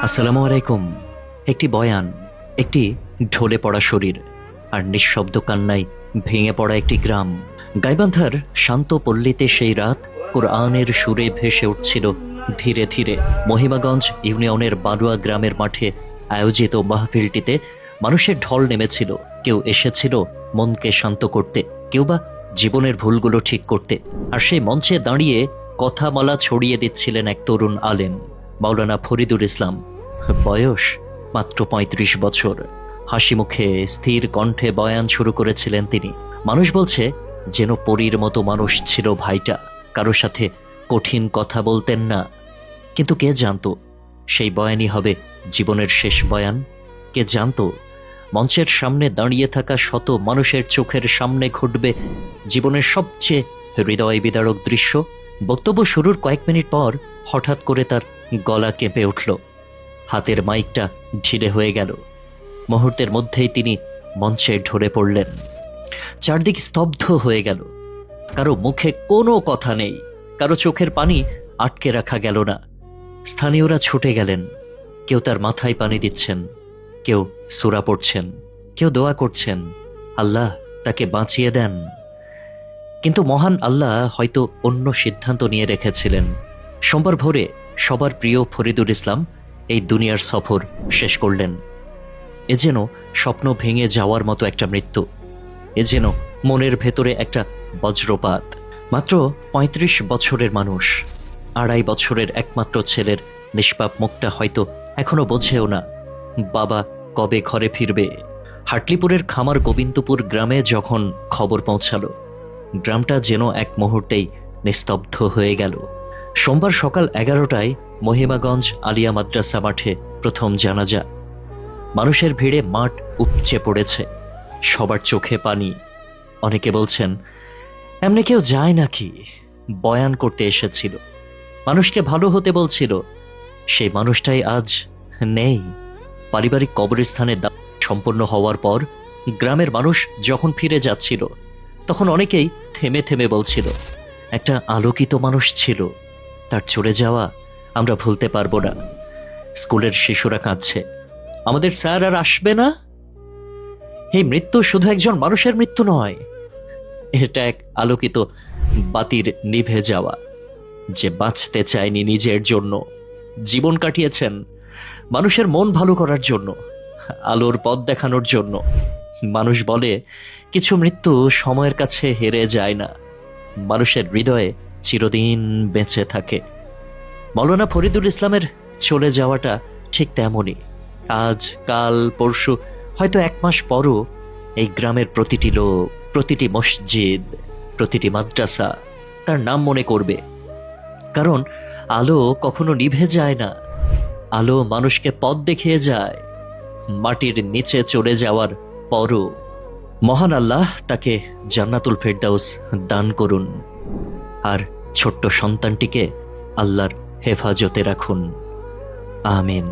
আসসালামু আলাইকুম। একটি বয়ান, একটি ঢলে পড়া শরীর, আর নিঃশব্দ কান্নায় ভেঙে পড়া একটি গ্রাম। গাইবান্ধার শান্ত পল্লীতে সেই রাত কোরআনের সুরে ভেসে উঠছিল ধীরে ধীরে। মহিমাগঞ্জ ইউনিয়নের বালুয়া গ্রামের মাঠে আয়োজিত মাহফিলটিতে মানুষের ঢল নেমেছিল। কেউ এসেছিল মনকে শান্ত করতে, কেউ বা জীবনের ভুলগুলো ঠিক করতে। আর সেই মঞ্চে দাঁড়িয়ে কথামালা ছড়িয়ে দিচ্ছিলেন এক তরুণ আলেম, মাওলানা ফরিদুল ইসলাম। বয়স মাত্র ৩৫ বছর। হাসি মুখে স্থির কণ্ঠে বয়ান শুরু করেছিলেন তিনি। মানুষ বলছে যেন পরীর মতো মানুষ ছিল ভাইটা। কারো সাথে কঠিন কথা বলতেন না, কিন্তু কে জানতো সেই বয়ানই হবে জীবনের শেষ বয়ান? কে জানতো মঞ্চের সামনে দাঁড়িয়ে থাকা শত মানুষের চোখের সামনে ঘটবে জীবনের সবচেয়ে হৃদয় বিদারক দৃশ্য? বক্তব্য শুরুর কয়েক মিনিট পর হঠাৎ করে তার গলা কেঁপে উঠল, হাতের মাইকটা ঢিলে হয়ে গেল। মুহূর্তের মধ্যেই তিনি মঞ্চে ঢলে পড়লেন। চারদিক স্তব্ধ হয়ে গেল। কারো মুখে কোনো কথা নেই, কারো চোখের পানি আটকে রাখা গেল না। স্থানীয়রা ছুটে গেলেন। কেউ তার মাথায় পানি দিচ্ছেন, কেউ সূরা পড়ছেন, কেউ দোয়া করছেন, আল্লাহ তাকে বাঁচিয়ে দেন। কিন্তু মহান আল্লাহ হয়তো অন্য সিদ্ধান্ত নিয়ে রেখেছিলেন। সোমবার ভোরে সবার প্রিয় ফরিদুল ইসলাম এই দুনিয়ার সফর শেষ করলেন। এ যেন স্বপ্ন ভেঙে যাওয়ার মতো একটা মৃত্যু। এ যেন মনের ভেতরে একটা বজ্রপাত। মাত্র ৩৫ বছরের মানুষ, ২.৫ বছরের একমাত্র ছেলের নিষ্পাপ মুখটা হয়তো এখনো বোঝেও না বাবা কবে ঘরে ফিরবে। হাটলিপুরের খামার গোবিন্দপুর গ্রামে যখন খবর পৌঁছালো, গ্রামটা যেন এক মুহূর্তেই নিস্তব্ধ হয়ে গেল। সোমবার সকাল ১১টায় মহিমাগঞ্জ আলিয়া মাদ্রাসা মাঠে প্রথম জানাজা। মানুষের ভিড়ে মাঠ উপচে পড়েছে, সবার চোখে পানি। অনেকে বলছেন, এমনি কেউ যায় নাকি, বয়ান করতে এসেছিল, মানুষকে ভালো হতে বলছিল। সেই মানুষটাই আজ নেই। পারিবারিক কবরস্থানের দান সম্পন্ন হওয়ার পর গ্রামের মানুষ যখন ফিরে যাচ্ছিল, তখন অনেকেই থেমে থেমে বলছিল, একটা আলোকিত মানুষ ছিল, তার চলে যাওয়া আমরা ভুলতে পারবো না। স্কুলের শিশুরা কাঁদছে, আমাদের স্যার আর আসবে না। এই মৃত্যু শুধু একজন মানুষের মৃত্যু নয়, এটা এক আলোকিত বাতির নিভে যাওয়া। যে বাঁচতে চায়নি নিজের জন্য, জীবন কাটিয়েছেন মানুষের মন ভালো করার জন্য, আলোর পথ দেখানোর জন্য। মানুষ বলে কিছু মৃত্যু সময়ের কাছে হেরে যায় না, মানুষের হৃদয়ে চিরদিন বেঁচে থাকে। মাওলানা ফরিদুল ইসলামের চলে যাওয়াটা ঠিক তেমনই। আজ, কাল, পরশু, হয়তো ১ মাস পরও এই গ্রামের প্রতিটি লোক, প্রতিটি মসজিদ, প্রতিটি মাদ্রাসা তার নাম মনে করবে। কারণ আলো কখনো নিভে যায় না, আলো মানুষকে পথ দেখিয়ে যায় মাটির নিচে চলে যাওয়ার পরও। মহান আল্লাহ তাকে জান্নাতুল ফেরদাউস দান করুন, আর ছোট্ট সন্তানটিকে আল্লাহর হেফাজতে রাখুন। আমিন।